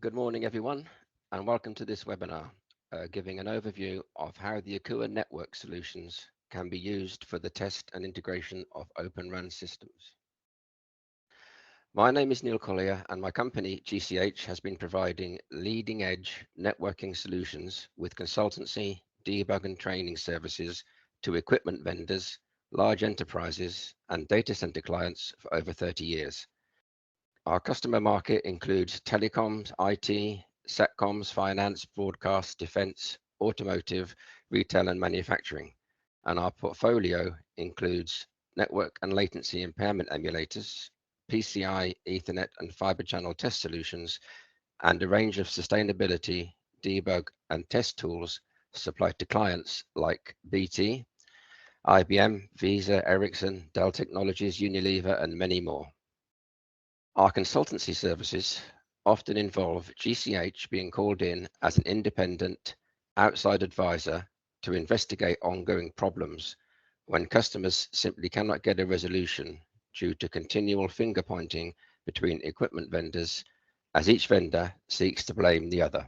Good morning, everyone, and welcome to this webinar, giving an overview of how the Akua network solutions can be used for the test and integration of Open RAN systems. My name is Neil Collier, and my company, GCH, has been providing leading-edge networking solutions with consultancy, debug and training services to equipment vendors, large enterprises, and data center clients for over 30 years. Our customer market includes telecoms, IT, satcoms, finance, broadcast, defense, automotive, retail, and manufacturing. And our portfolio includes network and latency impairment emulators, PCI, Ethernet, and fiber channel test solutions, and a range of sustainability, debug, and test tools supplied to clients like BT, IBM, Visa, Ericsson, Dell Technologies, Unilever, and many more. Our consultancy services often involve GCH being called in as an independent outside advisor to investigate ongoing problems when customers simply cannot get a resolution due to continual finger pointing between equipment vendors as each vendor seeks to blame the other.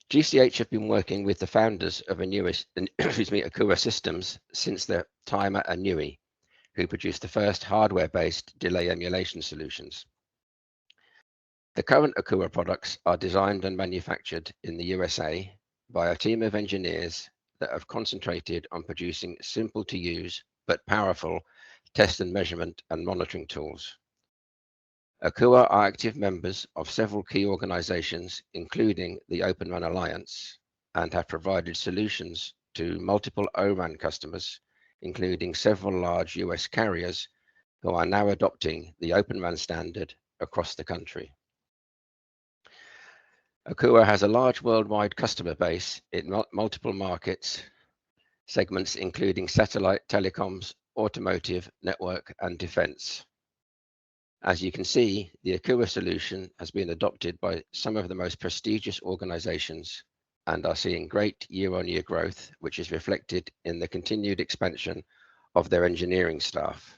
GCH have been working with the founders of Akua Systems since their time at Anui, who produced the first hardware-based delay emulation solutions. The current Akua products are designed and manufactured in the USA by a team of engineers that have concentrated on producing simple to use but powerful test and measurement and monitoring tools. Akua are active members of several key organizations, including the Open RAN Alliance, and have provided solutions to multiple ORAN customers, including several large US carriers who are now adopting the Open RAN standard across the country. Akua has a large worldwide customer base in multiple markets segments, including satellite, telecoms, automotive, network, and defense. As you can see, the Akua solution has been adopted by some of the most prestigious organizations and are seeing great year-on-year growth, which is reflected in the continued expansion of their engineering staff.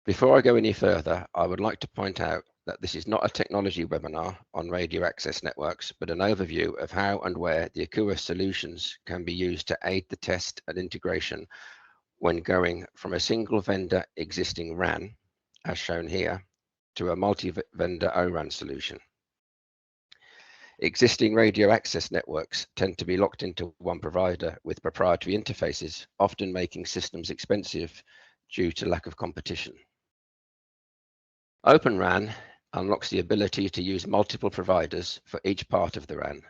Before I go any further, I would like to point out that this is not a technology webinar on radio access networks, but an overview of how and where the Akua solutions can be used to aid the test and integration when going from a single vendor existing RAN, as shown here, to a multi-vendor ORAN solution. Existing radio access networks tend to be locked into one provider with proprietary interfaces, often making systems expensive due to lack of competition. Open RAN unlocks the ability to use multiple providers for each part of the RAN,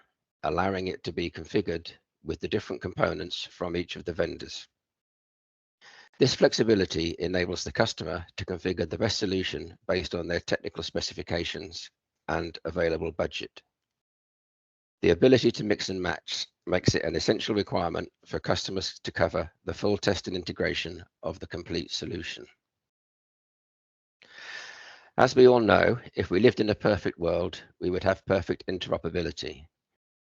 allowing it to be configured with the different components from each of the vendors. This flexibility enables the customer to configure the best solution based on their technical specifications and available budget. The ability to mix and match makes it an essential requirement for customers to cover the full test and integration of the complete solution. As we all know, if we lived in a perfect world, we would have perfect interoperability.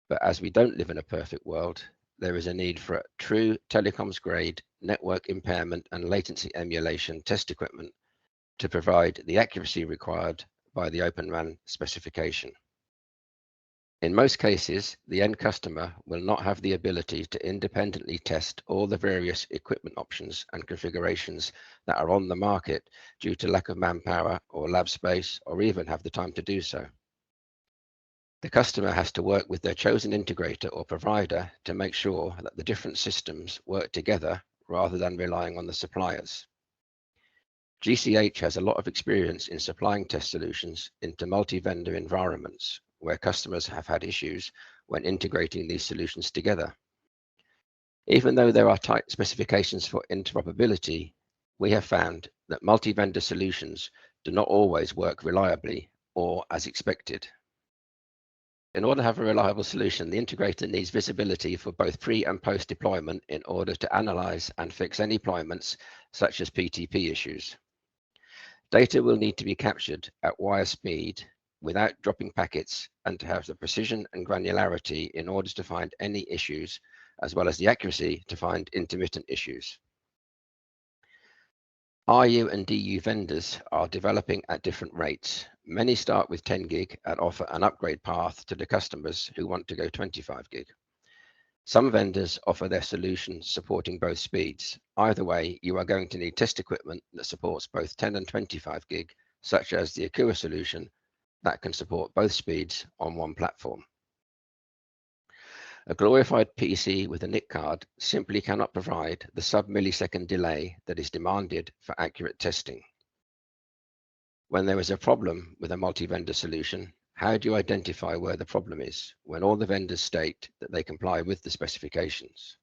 But as we don't live in a perfect world, there is a need for a true telecoms grade network impairment and latency emulation test equipment to provide the accuracy required by the Open RAN specification. In most cases, the end customer will not have the ability to independently test all the various equipment options and configurations that are on the market due to lack of manpower or lab space, or even have the time to do so. The customer has to work with their chosen integrator or provider to make sure that the different systems work together rather than relying on the suppliers. GCH has a lot of experience in supplying test solutions into multi-vendor environments where customers have had issues when integrating these solutions together. Even though there are tight specifications for interoperability, we have found that multi-vendor solutions do not always work reliably or as expected. In order to have a reliable solution, the integrator needs visibility for both pre and post deployment in order to analyze and fix any deployments such as PTP issues. Data will need to be captured at wire speed without dropping packets and to have the precision and granularity in order to find any issues, as well as the accuracy to find intermittent issues. RU and DU vendors are developing at different rates. Many start with 10 gig and offer an upgrade path to the customers who want to go 25 gig. Some vendors offer their solutions supporting both speeds. Either way, you are going to need test equipment that supports both 10 and 25 gig, such as the Akua solution that can support both speeds on one platform. A glorified PC with a NIC card simply cannot provide the sub-millisecond delay that is demanded for accurate testing. When there is a problem with a multi-vendor solution, how do you identify where the problem is when all the vendors state that they comply with the specifications?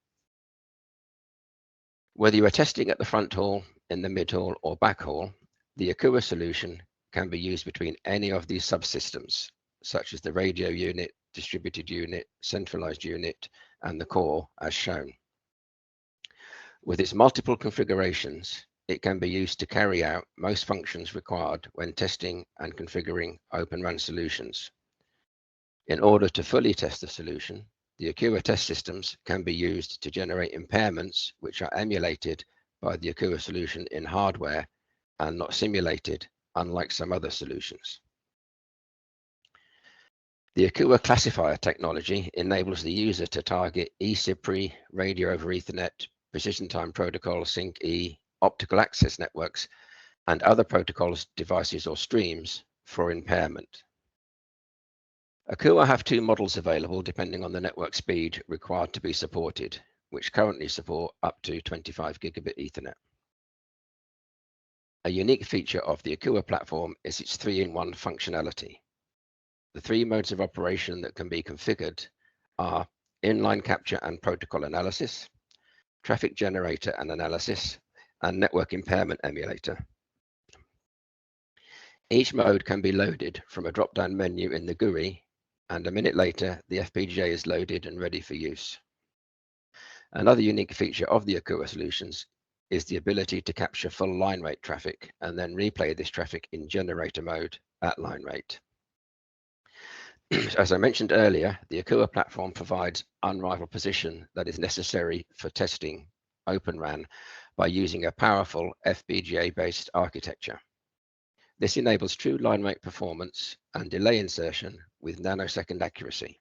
Whether you are testing at the front hall, in the mid hall, or back hall, the Akua solution can be used between any of these subsystems, such as the radio unit, distributed unit, centralized unit, and the core as shown. With its multiple configurations, it can be used to carry out most functions required when testing and configuring Open RAN solutions. In order to fully test the solution, the Akua test systems can be used to generate impairments which are emulated by the Akua solution in hardware and not simulated, unlike some other solutions. The Akua classifier technology enables the user to target eCPRI, radio over Ethernet, precision time protocol, SYNC-E, optical access networks, and other protocols, devices, or streams for impairment. Akua have two models available depending on the network speed required to be supported, which currently support up to 25 gigabit Ethernet. A unique feature of the Akua platform is its 3-in-1 functionality. The three modes of operation that can be configured are inline capture and protocol analysis, traffic generator and analysis, and network impairment emulator. Each mode can be loaded from a drop-down menu in the GUI, and a minute later, the FPGA is loaded and ready for use. Another unique feature of the Akua solutions is the ability to capture full line rate traffic and then replay this traffic in generator mode at line rate. As I mentioned earlier, the Akua platform provides unrivaled position that is necessary for testing Open RAN by using a powerful FPGA-based architecture. This enables true line rate performance and delay insertion with nanosecond accuracy.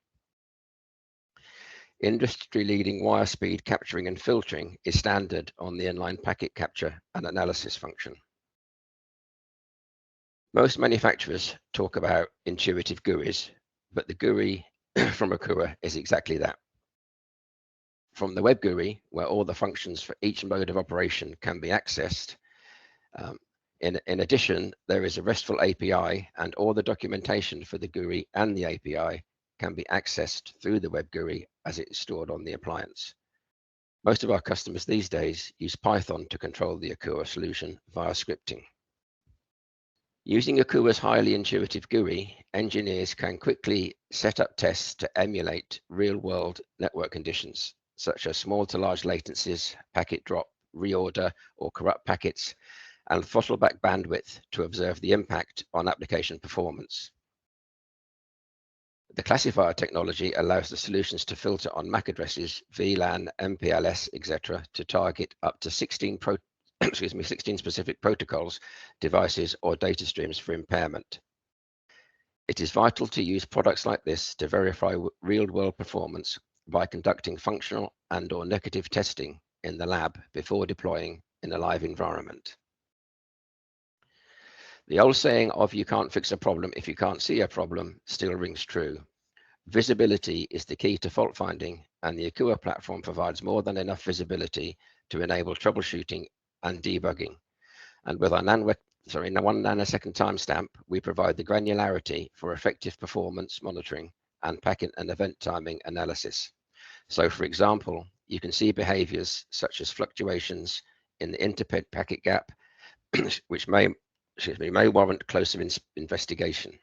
Industry-leading wire speed capturing and filtering is standard on the inline packet capture and analysis function. Most manufacturers talk about intuitive GUIs, but the GUI from Akua is exactly that. From the web GUI, where all the functions for each mode of operation can be accessed, in addition, there is a RESTful API, and all the documentation for the GUI and the API can be accessed through the web GUI as it is stored on the appliance. Most of our customers these days use Python to control the Akua solution via scripting. Using Akua's highly intuitive GUI, engineers can quickly set up tests to emulate real-world network conditions, such as small to large latencies, packet drop, reorder, or corrupt packets, and throttle back bandwidth to observe the impact on application performance. The classifier technology allows the solutions to filter on MAC addresses, VLAN, MPLS, etc., to target up to 16 specific protocols, devices, or data streams for impairment. It is vital to use products like this to verify real-world performance by conducting functional and/or negative testing in the lab before deploying in a live environment. The old saying of "you can't fix a problem if you can't see a problem" still rings true. Visibility is the key to fault finding, and the Akua platform provides more than enough visibility to enable troubleshooting and debugging. And with our 1 nanosecond timestamp, we provide the granularity for effective performance monitoring and packet and event timing analysis. So for example, you can see behaviors such as fluctuations in the inter-packet gap, which may warrant closer investigation.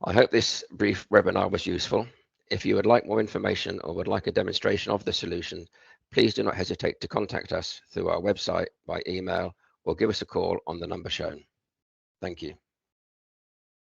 I hope this brief webinar was useful. If you would like more information or would like a demonstration of the solution, please do not hesitate to contact us through our website, by email, or give us a call on the number shown. Thank you.